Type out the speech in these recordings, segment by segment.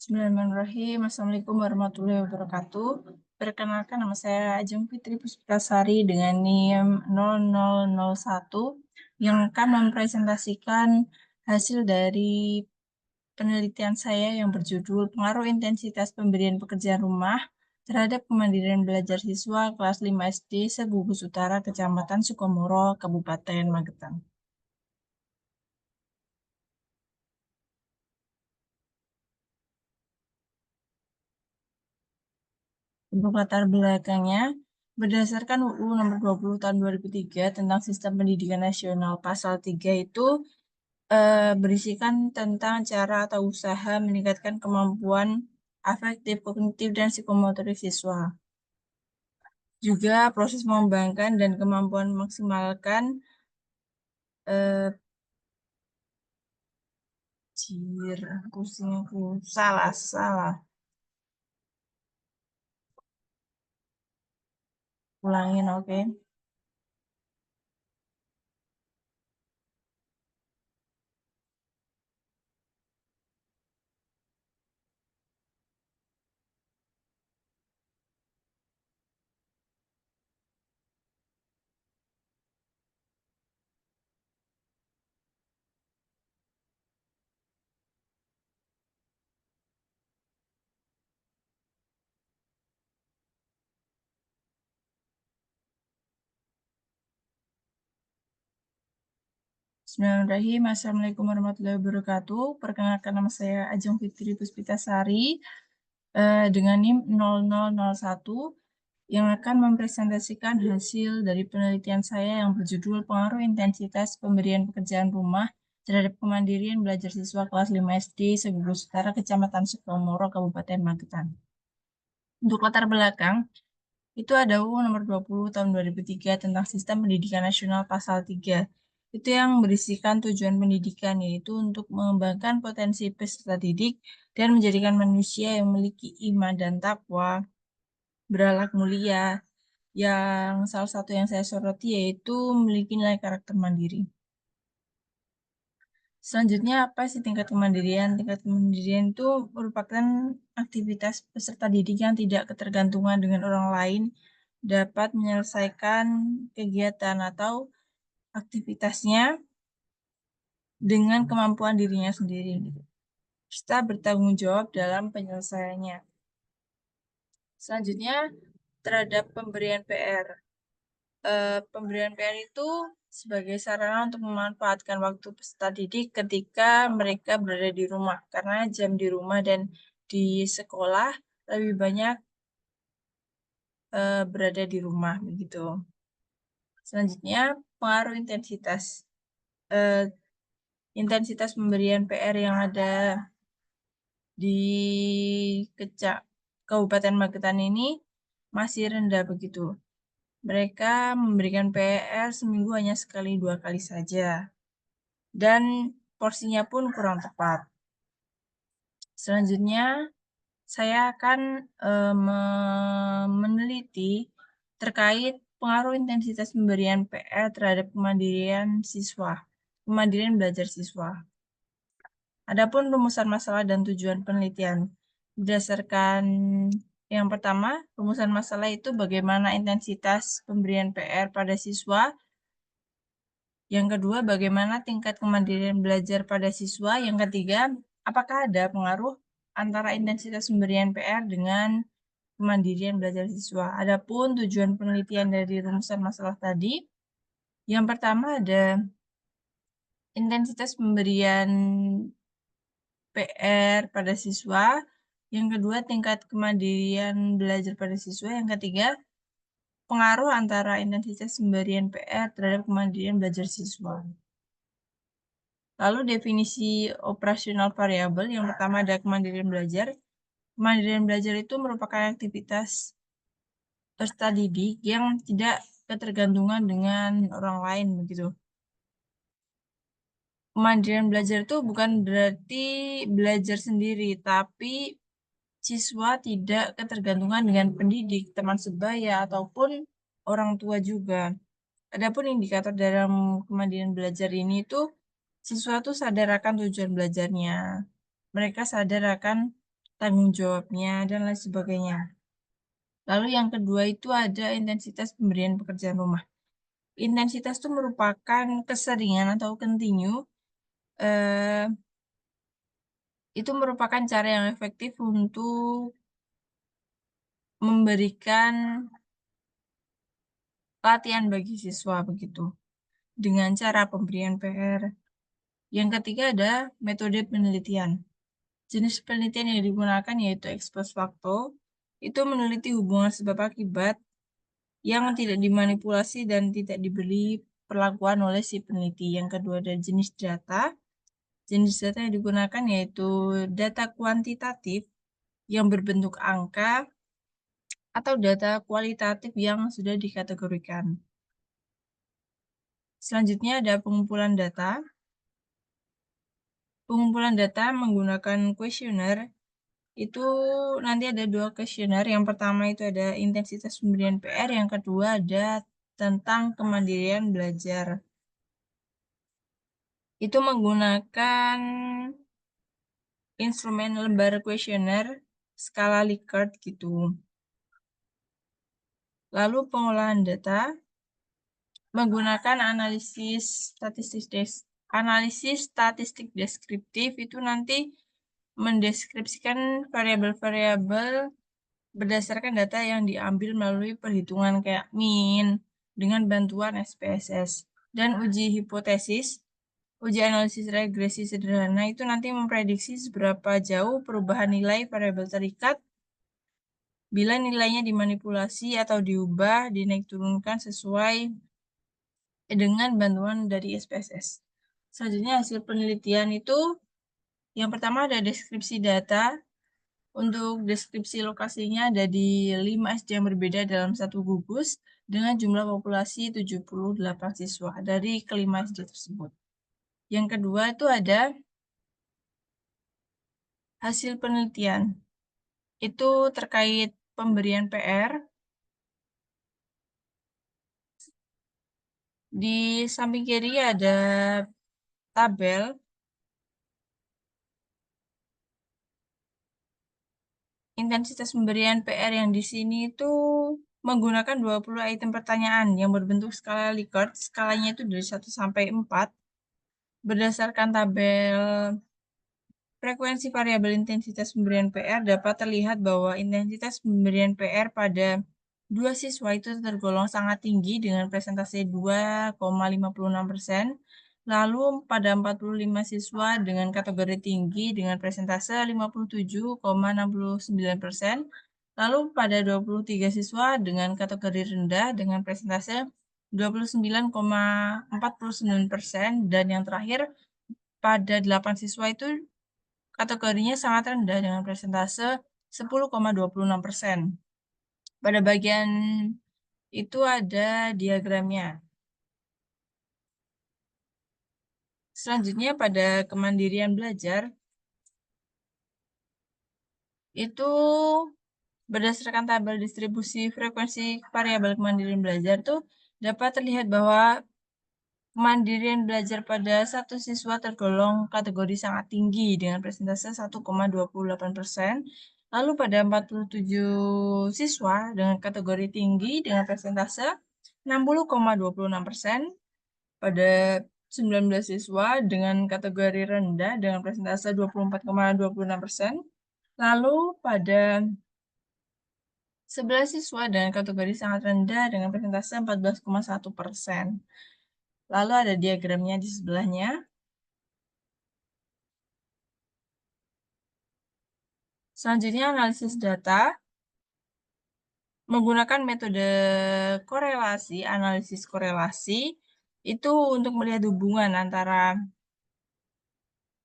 Bismillahirrahmanirrahim. Assalamualaikum warahmatullahi wabarakatuh. Perkenalkan, nama saya Ajeng Fitri Puspitasari dengan NIM 0001 yang akan mempresentasikan hasil dari penelitian saya yang berjudul Pengaruh Intensitas Pemberian Pekerjaan Rumah terhadap Kemandirian Belajar Siswa kelas 5 SD Segugus Utara, Kecamatan Sukomoro, Kabupaten Magetan. Untuk latar belakangnya, berdasarkan UU Nomor 20 Tahun 2003 tentang Sistem Pendidikan Nasional Pasal 3 itu berisikan tentang cara atau usaha meningkatkan kemampuan afektif, kognitif, dan psikomotorik siswa. Juga proses mengembangkan dan kemampuan memaksimalkan salah. Ulangin, oke. Bismillahirrahmanirrahim. Assalamualaikum warahmatullahi wabarakatuh. Perkenalkan, nama saya Ajeng Fitri Puspitasari dengan NIM 0001 yang akan mempresentasikan hasil dari penelitian saya yang berjudul Pengaruh Intensitas Pemberian Pekerjaan Rumah terhadap Kemandirian Belajar Siswa kelas 5 SD Segugus Utara, Kecamatan Sukomoro, Kabupaten Magetan. Untuk latar belakang, itu ada UU Nomor 20 Tahun 2003 tentang Sistem Pendidikan Nasional Pasal 3. Itu yang berisikan tujuan pendidikan, yaitu untuk mengembangkan potensi peserta didik dan menjadikan manusia yang memiliki iman dan takwa, berakhlak mulia, yang salah satu yang saya soroti yaitu memiliki nilai karakter mandiri. Selanjutnya, apa sih tingkat kemandirian? Tingkat kemandirian itu merupakan aktivitas peserta didik yang tidak ketergantungan dengan orang lain, dapat menyelesaikan kegiatan atau aktivitasnya dengan kemampuan dirinya sendiri, serta bertanggung jawab dalam penyelesaiannya. Selanjutnya, terhadap pemberian PR. Pemberian PR itu sebagai sarana untuk memanfaatkan waktu peserta didik ketika mereka berada di rumah, karena jam di rumah dan di sekolah lebih banyak berada di rumah begitu. Selanjutnya, pengaruh intensitas. Eh, Intensitas pemberian PR yang ada di Kabupaten Magetan ini masih rendah begitu. Mereka memberikan PR seminggu hanya sekali 2 kali saja. Dan porsinya pun kurang tepat. Selanjutnya, saya akan meneliti terkait pengaruh intensitas pemberian PR terhadap kemandirian belajar siswa. Adapun rumusan masalah dan tujuan penelitian. Berdasarkan yang pertama, rumusan masalah itu bagaimana intensitas pemberian PR pada siswa. Yang kedua, bagaimana tingkat kemandirian belajar pada siswa. Yang ketiga, apakah ada pengaruh antara intensitas pemberian PR dengan kemandirian belajar siswa. Adapun tujuan penelitian dari rumusan masalah tadi, yang pertama ada intensitas pemberian PR pada siswa. Yang kedua, tingkat kemandirian belajar pada siswa. Yang ketiga, pengaruh antara intensitas pemberian PR terhadap kemandirian belajar siswa. Lalu definisi operasional variabel, yang pertama ada kemandirian belajar. Kemandirian belajar itu merupakan aktivitas peserta didik yang tidak ketergantungan dengan orang lain begitu. Kemandirian belajar itu bukan berarti belajar sendiri, tapi siswa tidak ketergantungan dengan pendidik, teman sebaya, ataupun orang tua juga. Adapun indikator dalam kemandirian belajar ini itu siswa tuh sadar akan tujuan belajarnya. Mereka sadar akan tanggung jawabnya, dan lain sebagainya. Lalu yang kedua itu ada intensitas pemberian pekerjaan rumah. Intensitas itu merupakan keseringan atau continue, itu merupakan cara yang efektif untuk memberikan latihan bagi siswa begitu, dengan cara pemberian PR. Yang ketiga ada metode penelitian. Jenis penelitian yang digunakan yaitu ex post facto, itu meneliti hubungan sebab akibat yang tidak dimanipulasi dan tidak diberi perlakuan oleh si peneliti. Yang kedua ada jenis data. Jenis data yang digunakan yaitu data kuantitatif yang berbentuk angka atau data kualitatif yang sudah dikategorikan. Selanjutnya ada pengumpulan data. Pengumpulan data menggunakan kuesioner. Itu nanti ada 2 kuesioner. Yang pertama itu ada intensitas pemberian PR, yang kedua ada tentang kemandirian belajar. Itu menggunakan instrumen lembar kuesioner skala Likert gitu. Lalu pengolahan data menggunakan analisis statistik deskriptif, itu nanti mendeskripsikan variabel-variabel berdasarkan data yang diambil melalui perhitungan kayak min dengan bantuan SPSS. Dan uji hipotesis, uji analisis regresi sederhana, itu nanti memprediksi seberapa jauh perubahan nilai variabel terikat bila nilainya dimanipulasi atau diubah, dinaik turunkan sesuai dengan bantuan dari SPSS. Selanjutnya hasil penelitian itu yang pertama ada deskripsi data. Untuk deskripsi lokasinya ada di 5 SD yang berbeda dalam satu gugus dengan jumlah populasi 78 siswa dari kelima SD tersebut. Yang kedua itu ada hasil penelitian. Itu terkait pemberian PR. Di samping kiri ada tabel. Intensitas pemberian PR yang di sini itu menggunakan 20 item pertanyaan yang berbentuk skala Likert. Skalanya itu dari 1 sampai 4. Berdasarkan tabel frekuensi variabel intensitas pemberian PR dapat terlihat bahwa intensitas pemberian PR pada 2 siswa itu tergolong sangat tinggi dengan presentase 2,56%. Lalu pada 45 siswa dengan kategori tinggi dengan presentase 57,69%. Lalu pada 23 siswa dengan kategori rendah dengan presentase 29,49%. Dan yang terakhir pada 8 siswa itu kategorinya sangat rendah dengan presentase 10,26%. Pada bagian itu ada diagramnya. Selanjutnya pada kemandirian belajar, itu berdasarkan tabel distribusi frekuensi variabel kemandirian belajar tuh dapat terlihat bahwa kemandirian belajar pada satu siswa tergolong kategori sangat tinggi dengan presentase 1,28%. Lalu pada 47 siswa dengan kategori tinggi dengan presentase 60,26%. Pada 19 siswa dengan kategori rendah dengan presentase 24,26%. Lalu pada 11 siswa dengan kategori sangat rendah dengan presentase 14,1%. Lalu ada diagramnya di sebelahnya. Selanjutnya analisis data menggunakan metode korelasi, analisis korelasi itu untuk melihat hubungan antara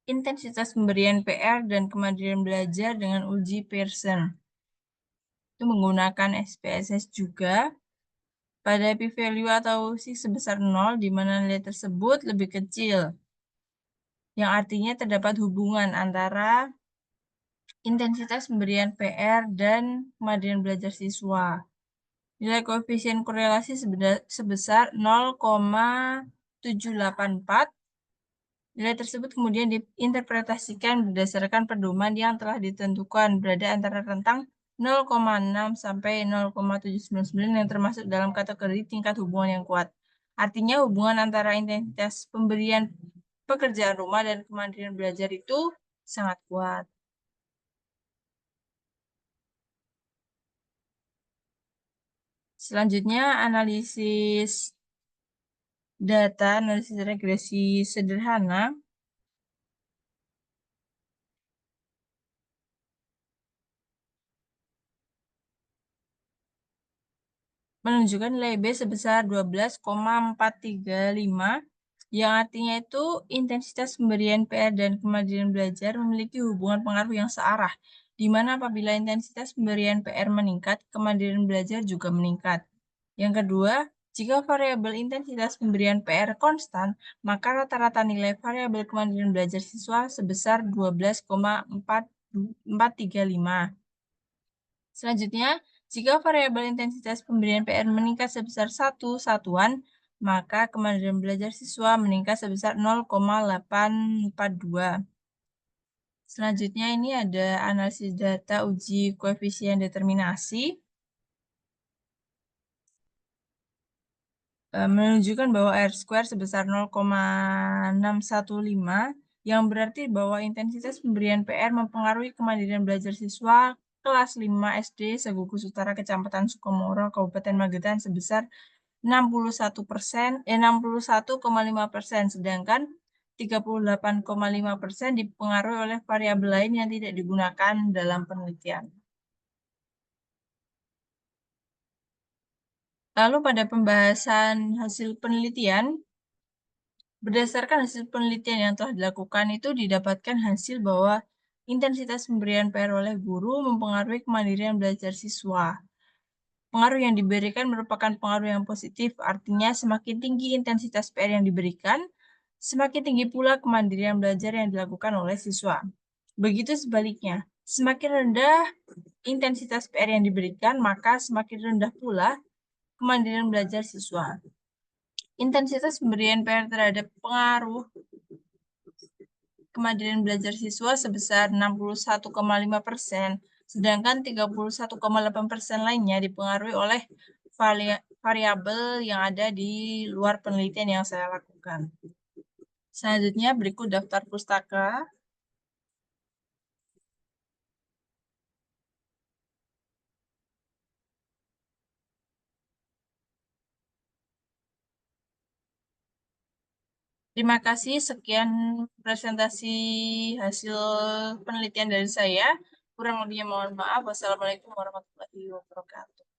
intensitas pemberian PR dan kemandirian belajar dengan uji Pearson. Itu menggunakan SPSS juga pada p-value atau C sebesar 0, di mana nilai tersebut lebih kecil, yang artinya terdapat hubungan antara intensitas pemberian PR dan kemandirian belajar siswa. Nilai koefisien korelasi sebesar 0,784 Nilai tersebut kemudian diinterpretasikan berdasarkan pedoman yang telah ditentukan berada antara rentang 0,6 sampai 0,799 yang termasuk dalam kategori tingkat hubungan yang kuat. Artinya hubungan antara intensitas pemberian pekerjaan rumah dan kemandirian belajar itu sangat kuat. Selanjutnya, analisis data, analisis regresi sederhana menunjukkan nilai B sebesar 12,435, yang artinya itu intensitas pemberian PR dan kemandirian belajar memiliki hubungan pengaruh yang searah, di mana apabila intensitas pemberian PR meningkat, kemandirian belajar juga meningkat. Yang kedua, jika variabel intensitas pemberian PR konstan, maka rata-rata nilai variabel kemandirian belajar siswa sebesar 12,435. Selanjutnya, jika variabel intensitas pemberian PR meningkat sebesar 1 satuan, maka kemandirian belajar siswa meningkat sebesar 0,842. Selanjutnya ini ada analisis data uji koefisien determinasi. Menunjukkan bahwa R² sebesar 0,615, yang berarti bahwa intensitas pemberian PR mempengaruhi kemandirian belajar siswa kelas 5 SD Segugus Utara, Kecamatan Sukomoro, Kabupaten Magetan sebesar 61,5%, sedangkan 38,5% dipengaruhi oleh variabel lain yang tidak digunakan dalam penelitian. Lalu pada pembahasan hasil penelitian, berdasarkan hasil penelitian yang telah dilakukan itu didapatkan hasil bahwa intensitas pemberian PR oleh guru mempengaruhi kemandirian belajar siswa. Pengaruh yang diberikan merupakan pengaruh yang positif, artinya semakin tinggi intensitas PR yang diberikan, semakin tinggi pula kemandirian belajar yang dilakukan oleh siswa. Begitu sebaliknya, semakin rendah intensitas PR yang diberikan, maka semakin rendah pula kemandirian belajar siswa. Intensitas pemberian PR terhadap pengaruh kemandirian belajar siswa sebesar 61,5%, sedangkan 31,8% lainnya dipengaruhi oleh variabel yang ada di luar penelitian yang saya lakukan. Selanjutnya berikut daftar pustaka. Terima kasih, sekian presentasi hasil penelitian dari saya. Kurang lebihnya mohon maaf. Wassalamualaikum warahmatullahi wabarakatuh.